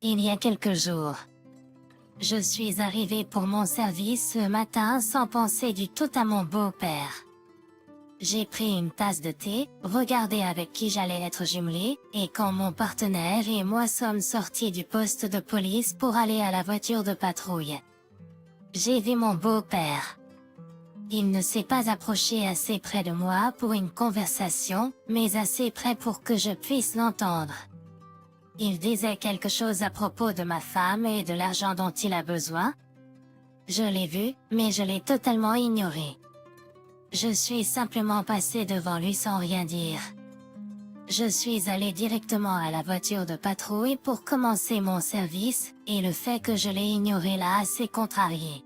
Il y a quelques jours, je suis arrivée pour mon service ce matin sans penser du tout à mon beau-père. J'ai pris une tasse de thé, regardé avec qui j'allais être jumelée, et quand mon partenaire et moi sommes sortis du poste de police pour aller à la voiture de patrouille, j'ai vu mon beau-père. Il ne s'est pas approché assez près de moi pour une conversation, mais assez près pour que je puisse l'entendre. Il disait quelque chose à propos de ma femme et de l'argent dont il a besoin. Je l'ai vu, mais je l'ai totalement ignoré. Je suis simplement passée devant lui sans rien dire. Je suis allée directement à la voiture de patrouille pour commencer mon service, et le fait que je l'ai ignoré l'a assez contrarié.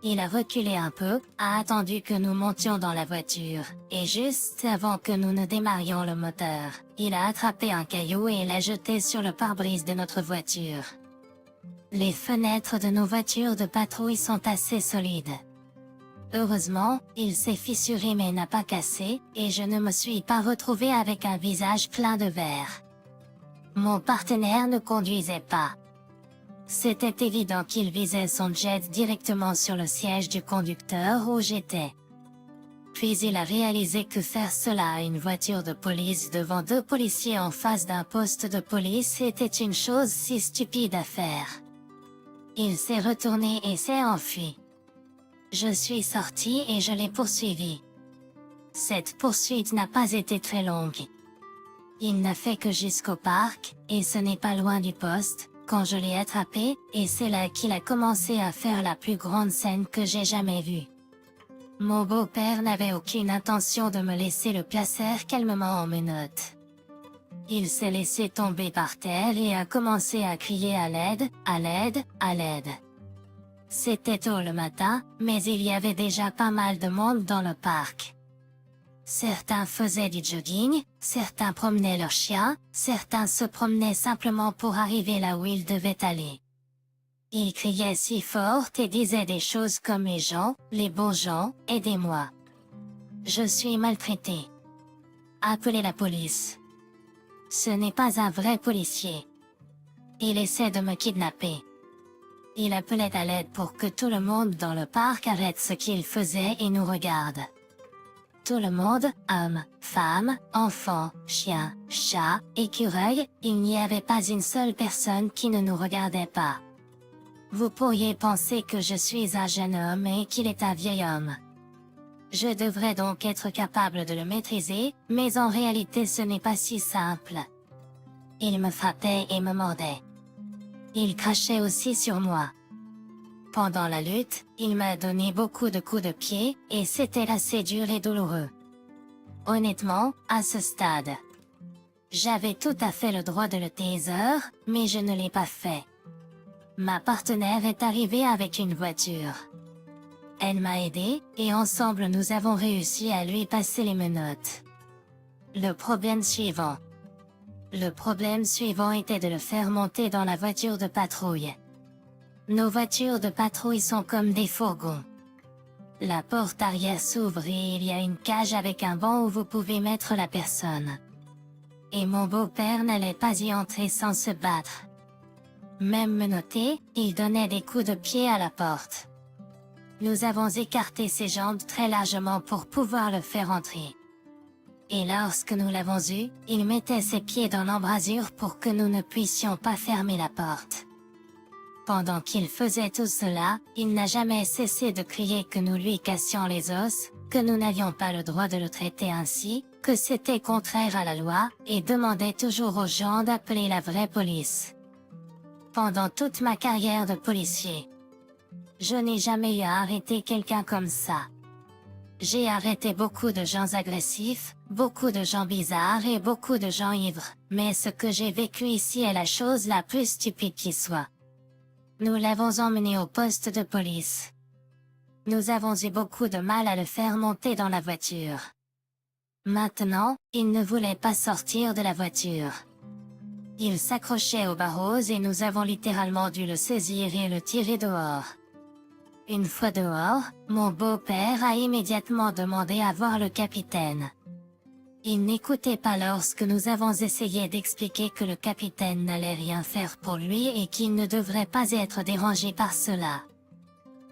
Il a reculé un peu, a attendu que nous montions dans la voiture, et juste avant que nous ne démarrions le moteur, il a attrapé un caillou et l'a jeté sur le pare-brise de notre voiture. Les fenêtres de nos voitures de patrouille sont assez solides. Heureusement, il s'est fissuré mais n'a pas cassé, et je ne me suis pas retrouvée avec un visage plein de verre. Mon partenaire ne conduisait pas. C'était évident qu'il visait son jet directement sur le siège du conducteur où j'étais. Puis il a réalisé que faire cela à une voiture de police devant deux policiers en face d'un poste de police était une chose si stupide à faire. Il s'est retourné et s'est enfui. Je suis sortie et je l'ai poursuivi. Cette poursuite n'a pas été très longue. Il n'a fait que jusqu'au parc, et ce n'est pas loin du poste, quand je l'ai attrapé, et c'est là qu'il a commencé à faire la plus grande scène que j'ai jamais vue. Mon beau-père n'avait aucune intention de me laisser le placer calmement en menottes. Il s'est laissé tomber par terre et a commencé à crier à l'aide, à l'aide, à l'aide. C'était tôt le matin, mais il y avait déjà pas mal de monde dans le parc. Certains faisaient du jogging, certains promenaient leurs chiens, certains se promenaient simplement pour arriver là où ils devaient aller. Ils criaient si fort et disaient des choses comme les bons gens, aidez-moi. Je suis maltraité. Appelez la police. Ce n'est pas un vrai policier. Il essaie de me kidnapper. Il appelait à l'aide pour que tout le monde dans le parc arrête ce qu'il faisait et nous regarde. Tout le monde, hommes, femmes, enfants, chiens, chats, écureuils, il n'y avait pas une seule personne qui ne nous regardait pas. Vous pourriez penser que je suis un jeune homme et qu'il est un vieil homme. Je devrais donc être capable de le maîtriser, mais en réalité ce n'est pas si simple. Il me frappait et me mordait. Il crachait aussi sur moi. Pendant la lutte, il m'a donné beaucoup de coups de pied, et c'était assez dur et douloureux. Honnêtement, à ce stade, j'avais tout à fait le droit de le taser, mais je ne l'ai pas fait. Ma partenaire est arrivée avec une voiture. Elle m'a aidé, et ensemble nous avons réussi à lui passer les menottes. Le problème suivant était de le faire monter dans la voiture de patrouille. Nos voitures de patrouille sont comme des fourgons. La porte arrière s'ouvre et il y a une cage avec un banc où vous pouvez mettre la personne. Et mon beau-père n'allait pas y entrer sans se battre. Même menotté, il donnait des coups de pied à la porte. Nous avons écarté ses jambes très largement pour pouvoir le faire entrer. Et lorsque nous l'avons eu, il mettait ses pieds dans l'embrasure pour que nous ne puissions pas fermer la porte. Pendant qu'il faisait tout cela, il n'a jamais cessé de crier que nous lui cassions les os, que nous n'avions pas le droit de le traiter ainsi, que c'était contraire à la loi, et demandait toujours aux gens d'appeler la vraie police. Pendant toute ma carrière de policier, je n'ai jamais eu à arrêter quelqu'un comme ça. J'ai arrêté beaucoup de gens agressifs, beaucoup de gens bizarres et beaucoup de gens ivres, mais ce que j'ai vécu ici est la chose la plus stupide qui soit. Nous l'avons emmené au poste de police. Nous avons eu beaucoup de mal à le faire monter dans la voiture. Maintenant, il ne voulait pas sortir de la voiture. Il s'accrochait aux barreaux et nous avons littéralement dû le saisir et le tirer dehors. Une fois dehors, mon beau-père a immédiatement demandé à voir le capitaine. Il n'écoutait pas lorsque nous avons essayé d'expliquer que le capitaine n'allait rien faire pour lui et qu'il ne devrait pas être dérangé par cela.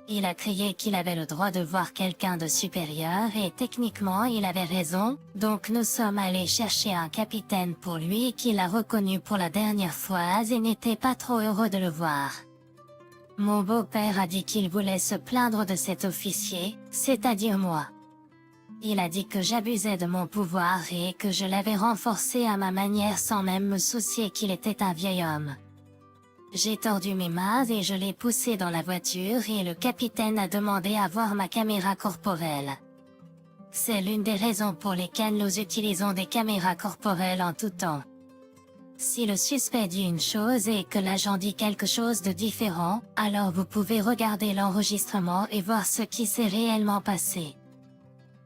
Il a crié qu'il avait le droit de voir quelqu'un de supérieur et techniquement il avait raison, donc nous sommes allés chercher un capitaine pour lui qu'il a reconnu pour la dernière fois et n'était pas trop heureux de le voir. Mon beau-père a dit qu'il voulait se plaindre de cet officier, c'est-à-dire moi. Il a dit que j'abusais de mon pouvoir et que je l'avais renforcé à ma manière sans même me soucier qu'il était un vieil homme. J'ai tordu mes mains et je l'ai poussé dans la voiture et le capitaine a demandé à voir ma caméra corporelle. C'est l'une des raisons pour lesquelles nous utilisons des caméras corporelles en tout temps. Si le suspect dit une chose et que l'agent dit quelque chose de différent, alors vous pouvez regarder l'enregistrement et voir ce qui s'est réellement passé.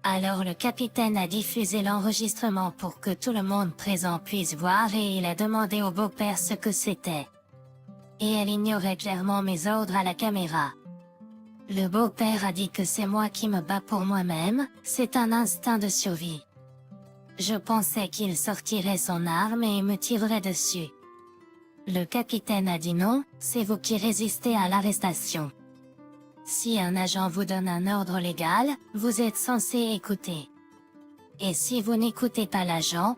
Alors le capitaine a diffusé l'enregistrement pour que tout le monde présent puisse voir et il a demandé au beau-père ce que c'était. Et elle ignorait clairement mes ordres à la caméra. Le beau-père a dit que c'est moi qui me bats pour moi-même, c'est un instinct de survie. Je pensais qu'il sortirait son arme et me tirerait dessus. Le capitaine a dit non, c'est vous qui résistez à l'arrestation. Si un agent vous donne un ordre légal, vous êtes censé écouter. Et si vous n'écoutez pas l'agent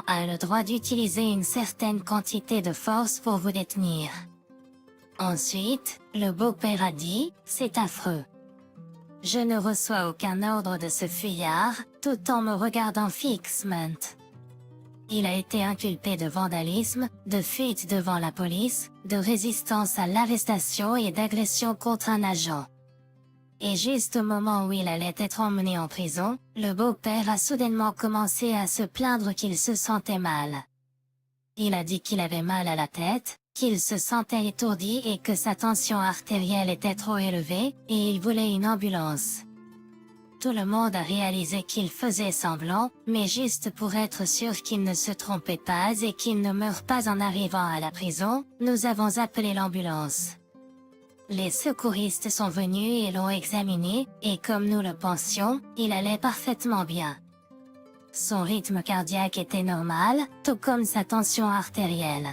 a le droit d'utiliser une certaine quantité de force pour vous détenir. Ensuite, le beau-père a dit, c'est affreux. Je ne reçois aucun ordre de ce fuyard, tout en me regardant fixement. Il a été inculpé de vandalisme, de fuite devant la police, de résistance à l'arrestation et d'agression contre un agent. Et juste au moment où il allait être emmené en prison, le beau-père a soudainement commencé à se plaindre qu'il se sentait mal. Il a dit qu'il avait mal à la tête, qu'il se sentait étourdi et que sa tension artérielle était trop élevée, et il voulait une ambulance. Tout le monde a réalisé qu'il faisait semblant, mais juste pour être sûr qu'il ne se trompait pas et qu'il ne meure pas en arrivant à la prison, nous avons appelé l'ambulance. Les secouristes sont venus et l'ont examiné, et comme nous le pensions, il allait parfaitement bien. Son rythme cardiaque était normal, tout comme sa tension artérielle.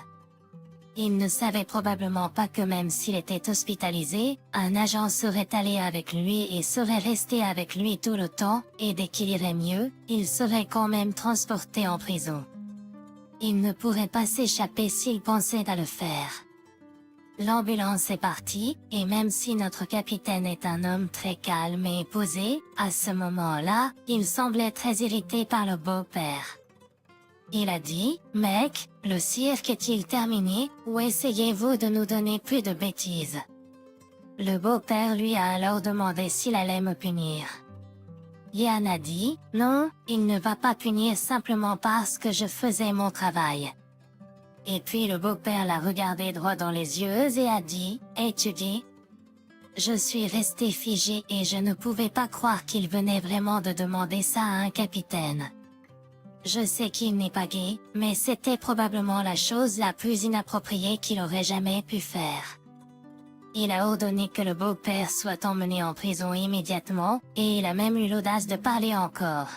Il ne savait probablement pas que même s'il était hospitalisé, un agent serait allé avec lui et serait resté avec lui tout le temps, et dès qu'il irait mieux, il serait quand même transporté en prison. Il ne pourrait pas s'échapper s'il pensait à le faire. L'ambulance est partie, et même si notre capitaine est un homme très calme et posé, à ce moment-là, il semblait très irrité par le beau-père. Il a dit, « Mec, le cirque est-il terminé, ou essayez-vous de nous donner plus de bêtises ?» Le beau-père lui a alors demandé s'il allait me punir. Yann a dit, « Non, il ne va pas punir simplement parce que je faisais mon travail. » Et puis le beau-père l'a regardé droit dans les yeux et a dit, « Étudie ?» Je suis resté figé et je ne pouvais pas croire qu'il venait vraiment de demander ça à un capitaine. Je sais qu'il n'est pas gay, mais c'était probablement la chose la plus inappropriée qu'il aurait jamais pu faire. Il a ordonné que le beau-père soit emmené en prison immédiatement, et il a même eu l'audace de parler encore.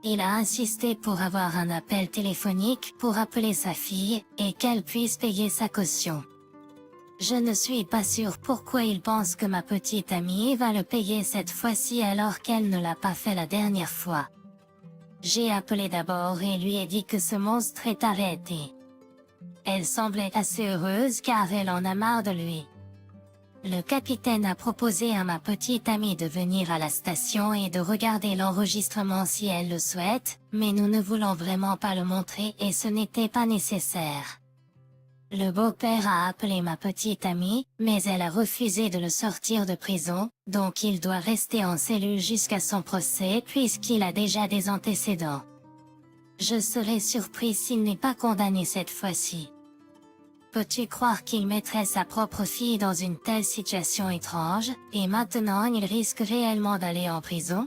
Il a insisté pour avoir un appel téléphonique pour appeler sa fille, et qu'elle puisse payer sa caution. Je ne suis pas sûr pourquoi il pense que ma petite amie va le payer cette fois-ci alors qu'elle ne l'a pas fait la dernière fois. J'ai appelé d'abord et lui ai dit que ce monstre est arrêté. Elle semblait assez heureuse car elle en a marre de lui. Le capitaine a proposé à ma petite amie de venir à la station et de regarder l'enregistrement si elle le souhaite, mais nous ne voulons vraiment pas le montrer et ce n'était pas nécessaire. Le beau-père a appelé ma petite amie, mais elle a refusé de le sortir de prison, donc il doit rester en cellule jusqu'à son procès puisqu'il a déjà des antécédents. Je serais surpris s'il n'est pas condamné cette fois-ci. Peux-tu croire qu'il mettrait sa propre fille dans une telle situation étrange, et maintenant il risque réellement d'aller en prison ?